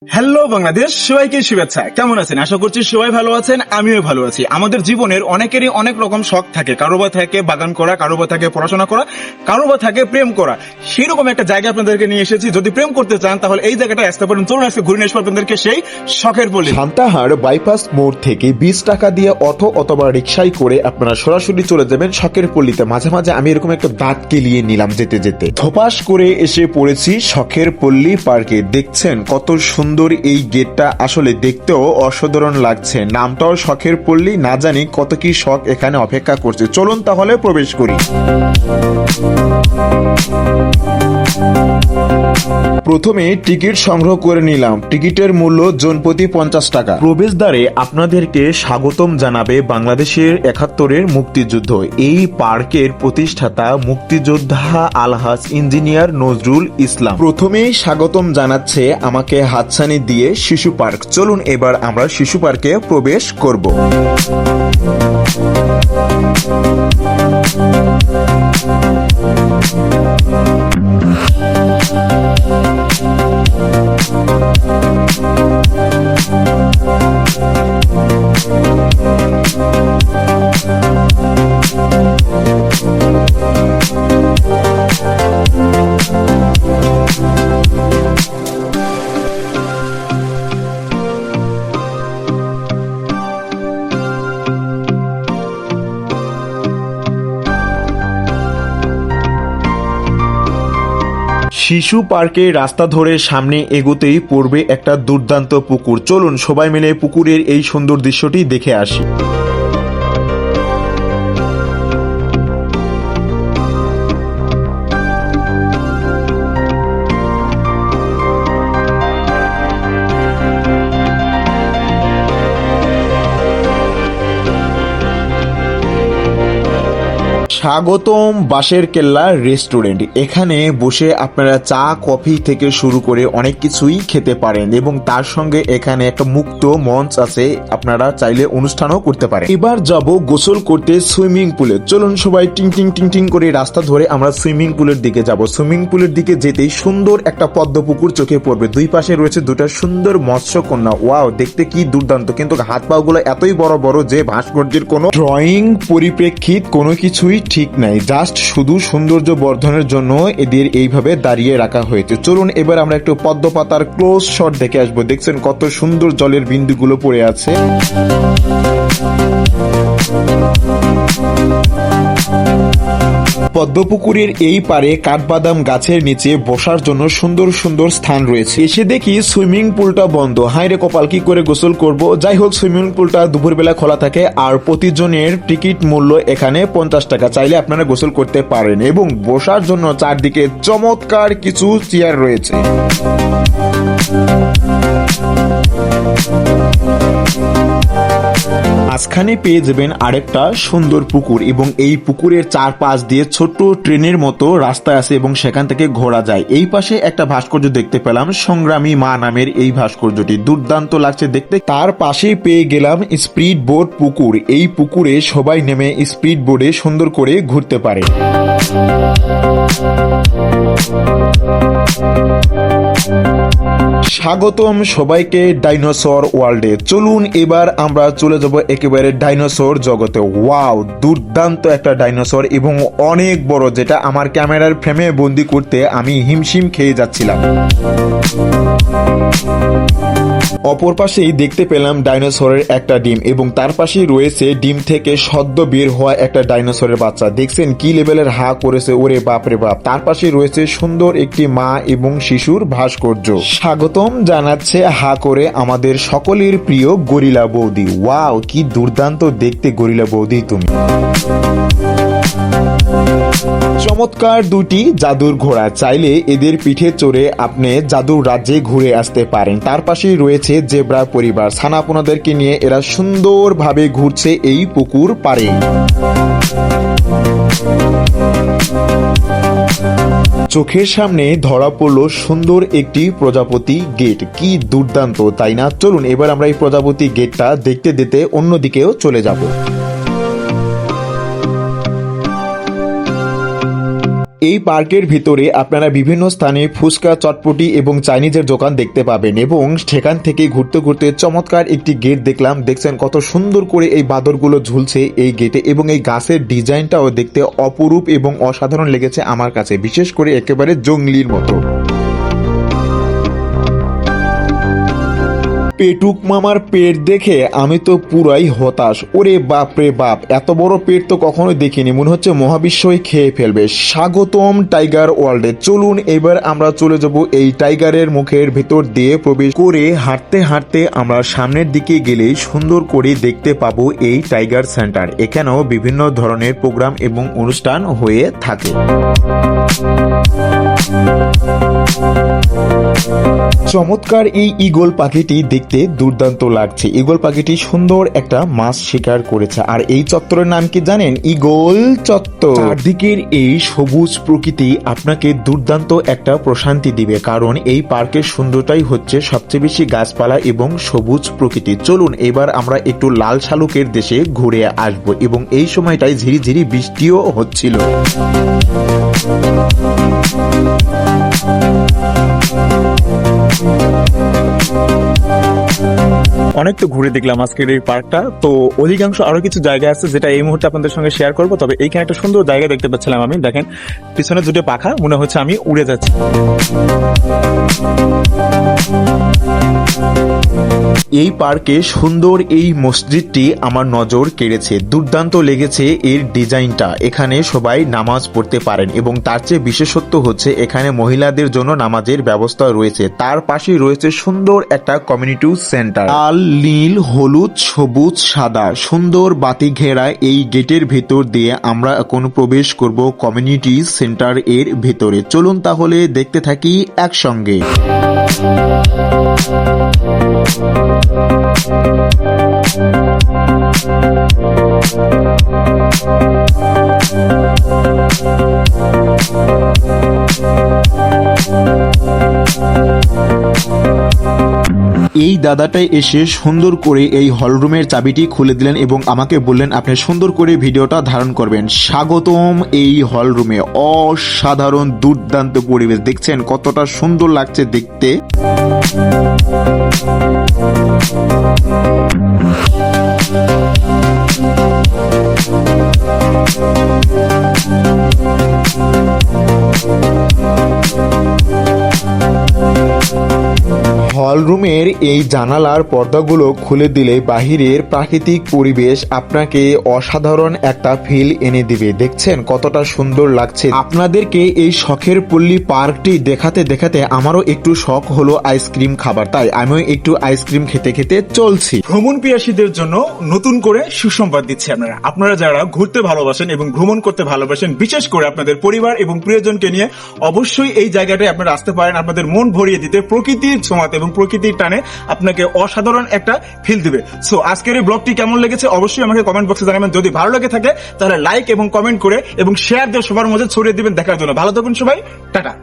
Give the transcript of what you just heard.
Hello Bangladesh, সবাইকে শুভেচ্ছা। কেমন আছেন? আশা করছি সবাই ভালো আছেন, আমিও ভালো আছি। আমাদের জীবনের অনেকেরই অনেক রকম শখ থাকে। কারো বা থাকে বাগান করা, কারো বা থাকে পড়াশোনা করা, কারো বা থাকে প্রেম করা। সেরকম একটা জায়গা আপনাদেরকে নিয়ে এসেছি। যদি প্রেম করতে চান তাহলে এই জায়গাটা আসতে পারেন। চলুন আজকে ঘুরে নিয়ে আসবো আপনাদেরকে সেই শখের পল্লী। সান্তাহার বাইপাস মোড় থেকে 20 টাকা দিয়ে অটো অথবা রিক্সায় করে আপনারা সরাসরি চলে যাবেন শখের পল্লীতে। মাঝে মাঝে আমি এরকম একটা দাঁত কেলিয়ে নিলাম যেতে যেতে। ধপাস করে এসে পড়েছি শখের পল্লী পার্কে। দেখছেন কত সুন্দর এই গেটটা, আসলে দেখতেও অসাধারণ লাগছে। নামটাও শখের পল্লী, না জানি কত কি শখ এখানে অপেক্ষা করছে। চলুন তাহলে প্রবেশ করি। প্রথমে টিকিট সংগ্রহ করে নিলাম। টিকিটের মূল্য জনপ্রতি 50 টাকা। প্রবেশদ্বারে আপনাদেরকে স্বাগতম জানাবে বাংলাদেশের 71-এর মুক্তিযুদ্ধ। এই পার্কের প্রতিষ্ঠাতা মুক্তিযোদ্ধা আলহাজ ইঞ্জিনিয়ার নজরুল ইসলাম। প্রথমেই স্বাগতম জানাচ্ছে আমাকে হাতছানি দিয়ে শিশু পার্ক। চলুন এবার আমরা শিশু পার্কে প্রবেশ করব। শিশু পার্কে রাস্তা ধরে সামনে এগোতেই পড়বে একটা দুর্দান্ত পুকুর। চলুন সবাই মিলে পুকুরের এই সুন্দর দৃশ্যটি দেখে আসি। স্বাগতম বাঁশের কেল্লা রেস্টুরেন্ট। এখানে বসে আপনারা চা কফি থেকে শুরু করে অনেক কিছুই খেতে পারেন এবং তার সঙ্গে এখানে একটা মুক্ত মঞ্চ আছে, আপনারা চাইলে অনুষ্ঠানও করতে পারেন। এবার যাব গোসল করতে সুইমিং পুলে। চলুন সবাই টিং টিং টিং টিং করে রাস্তা ধরে আমরা সুইমিং পুলের দিকে যাব। সুইমিং পুলের দিকে যেতেই সুন্দর একটা পদ্ম পুকুর চোখে পড়বে। দুই পাশে রয়েছে দুটা সুন্দর মৎস্যকন্যা। ওয়াও, দেখতে কি দুর্দান্ত, কিন্তু হাত পা গুলো এতই বড় বড় যে ভাস্কর্যের কোনো ড্রয়িং পরিপ্রেক্ষিত কোনো কিছুই ঠিক নাই। জাস্ট শুধু সৌন্দর্য বর্ধনের জন্য এদের এইভাবে দাঁড়িয়ে রাখা হয়েছে। চলুন এবার আমরা একটু পদ্ম পাতার ক্লোজ শট দেখে আসবো। দেখছেন কত সুন্দর জলের বিন্দুগুলো পড়ে আছে। পদ্মপুকুরের এই পারে কাঠবাদাম গাছের নিচে বসার জন্য সুন্দর সুন্দর স্থান রয়েছে। এসে দেখি সুইমিং পুলটা বন্ধ। হায় রে কপাল, কি করে গোসল করব। যাই হোক, সুইমিং পুলটা দুপুরবেলা খোলা থাকে আর প্রতিজনের টিকিট মূল্য এখানে 50 টাকা। চাইলে আপনারা গোসল করতে পারেন এবং বসার জন্য চারদিকে চমৎকার কিছু চেয়ার রয়েছে। মাঝখানে পেয়ে যাবেন আরেকটা সুন্দর পুকুর এবং এই পুকুরের চারপাশ দিয়ে ছোট্ট ট্রেনের মতো রাস্তা আছে এবং সেখান থেকে ঘোরা যায়। এই পাশে একটা ভাস্কর্য দেখতে পেলাম, সংগ্রামী মা নামের এই ভাস্কর্যটি দুর্দান্ত লাগছে দেখতে। তার পাশেই পেয়ে গেলাম স্পিড বোট পুকুর। এই পুকুরে সবাই নেমে স্পিড বোর্ডে সুন্দর করে ঘুরতে পারে। স্বাগতম সবাইকে ডাইনোসর ওয়ার্ল্ডে। চলুন এবার আমরা চলে যাব একেবারে ডাইনোসর জগতে। ওয়াও, দুর্দান্ত একটা ডাইনোসর এবং অনেক বড়, যেটা আমার ক্যামেরার ফ্রেমে বন্দি করতে আমি হিমশিম খেয়ে যাচ্ছিলাম। অপর পাশেই দেখতে পেলাম ডাইনোসরের একটা ডিম এবং তার পাশেই রয়েছে ডিম থেকে সদ্য বের হওয়া একটা ডাইনোসরের বাচ্চা। দেখছেন কি লেভেলের হা করেছে, ওরে বাপ রে বাপ। তার পাশে রয়েছে সুন্দর একটি মা এবং শিশুর ভাস্কর্য। স্বাগতম জানাচ্ছে হা করে আমাদের সকলের প্রিয় গরিলা বৌদি। ওয়াও, কি দুর্দান্ত দেখতে গরিলা বৌদি তুমি। চমৎকার দুটি জাদুর ঘোড়া। চাইলে এদের পিঠে চড়ে আপনি জাদুর রাজ্যে ঘুরে আসতে পারেন। তার পাশেই রয়েছে জেব্রা পরিবার। ছানাপোনাদেরকে নিয়ে এরা সুন্দরভাবে ঘুরছে এই পুকুর পাড়ে। চোখের সামনে ধরা পড়লো সুন্দর একটি প্রজাপতি গেট। কি দুর্দান্ত, তাই না? চলুন এবার আমরা এই প্রজাপতি গেটটা দেখতে দেখতে অন্যদিকেও চলে যাব। এই পার্কের ভিতরে আপনারা বিভিন্ন স্থানে ফুচকা, চটপটি এবং চাইনিজের দোকান দেখতে পাবেন এবং সেখান থেকে ঘুরতে ঘুরতে চমৎকার একটি গেট দেখলাম। দেখছেন কত সুন্দর করে এই বাদরগুলো ঝুলছে এই গেটে এবং এই গাছের ডিজাইনটাও দেখতে অপরূপ এবং অসাধারণ লেগেছে আমার কাছে, বিশেষ করে একেবারে জঙ্গলির মতো। পেটুক মামার পেট দেখে আমি তো পুরাই হতাশ। ওরে বাপ রে বাপ, এত বড় পেট তো কখনো দেখিনি, মনে হচ্ছে মহাবিশ্বই খেয়ে ফেলবে। স্বাগতম টাইগার ওয়ার্ল্ডে। চলুন এবার আমরা চলে যাব এই টাইগারের মুখের ভেতর দিয়ে প্রবেশ করে হাঁটতে হাঁটতে আমরা সামনের দিকে গেলেই সুন্দর করে দেখতে পাবো এই টাইগার সেন্টার। এখানেও বিভিন্ন ধরনের প্রোগ্রাম এবং অনুষ্ঠান হয়ে থাকে। চমৎকার এই ঈগল পাখিটি দেখতে দুর্দান্ত লাগছে। ঈগল পাখিটি সুন্দর একটা মাছ শিকার করেছে। আর এই চত্বরের নাম কি জানেন? ঈগল চত্বর। চারদিকের এই সবুজ প্রকৃতি আপনাকে দুর্দান্ত একটা প্রশান্তি দিবে, কারণ এই পার্কের সুন্দরটাই হচ্ছে সবচেয়ে বেশি গাছপালা এবং সবুজ প্রকৃতি। চলুন এবার আমরা একটু লাল শালুকের দেশে ঘুরে আসবো এবং এই সময়টায় ঝিরিঝিরি বৃষ্টিও হচ্ছিল। অনেক তো ঘুরে দেখলাম আজকের এই পার্কটা, তো অধিকাংশ আরো কিছু জায়গা আছে যেটা এই মুহূর্তে আপনাদের সঙ্গে শেয়ার করবো। তবে এইখানে একটা সুন্দর জায়গা দেখতে পাচ্ছিলাম আমি, দেখেন পিছনে দুটো পাখা, মনে হচ্ছে আমি উড়ে যাচ্ছি। এই পার্কে সুন্দর এই মসজিদটি আমার নজর কেড়েছে। দুর্দান্ত লেগেছে এর ডিজাইনটা। এখানে সবাই নামাজ পড়তে পারেন এবং তার চেয়ে বিশেষত্ব হচ্ছে এখানে মহিলাদের জন্য নামাজের ব্যবস্থা রয়েছে। তার পাশে রয়েছে সুন্দর একটা কমিউনিটি সেন্টার। লাল, নীল, হলুদ, সবুজ, সাদা সুন্দর বাতি ঘেরা এই গেটের ভেতর দিয়ে আমরা এখন প্রবেশ করব কমিউনিটি সেন্টার এর ভেতরে। চলুন তাহলে দেখতে থাকি একসঙ্গে। এই দাদাটাই এসে সুন্দর করে এই হলরুমের চাবিটি খুলে দিলেন এবং আমাকে বললেন আপনি সুন্দর করে ভিডিওটা ধারণ করবেন। স্বাগতম এই হলরুমে। অসাধারণ দুর্দান্ত পরিবেশ, দেখছেন কতটা সুন্দর লাগছে দেখতে। হলরুমের এই জানালার পর্দাগুলো খুলে দিলে বাহিরের প্রাকৃতিক পরিবেশ আপনাকে অসাধারণ একটা ফিল এনে দিবে। দেখছেন কতটা সুন্দর লাগছে। আপনাদেরকে এই শখের পল্লী পার্কটি দেখাতে দেখাতে আমারও একটু শখ হলো আইসক্রিম খাবার, তাই আমিও একটু আইসক্রিম খেতে খেতে চলছি। ভ্রমণ পিয়াসীদের জন্য নতুন করে সুসংবাদ দিচ্ছি আপনারা যারা ঘুরতে ভালোবাসেন এবং ভ্রমণ করতে ভালোবাসেন, বিশেষ করে আপনাদের পরিবার এবং প্রিয়জনকে নিয়ে অবশ্যই এই জায়গাটায় আপনারা আসতে পারেন। আপনাদের মন ভরিয়ে দিতে, প্রকৃতির ছোঁয়াতে এবং প্রকৃতির টানে আপনাকে অসাধারণ একটা ফিল দিবে। সো আজকের এই ব্লগটি কেমন লেগেছে অবশ্যই আমাকে কমেন্ট বক্সে জানাবেন। যদি ভালো লেগে থাকে তাহলে লাইক এবং কমেন্ট করে এবং শেয়ার দিয়ে সবার মধ্যে ছড়িয়ে দিবেন দেখার জন্য। ভালো থাকুন সবাই, টাটা।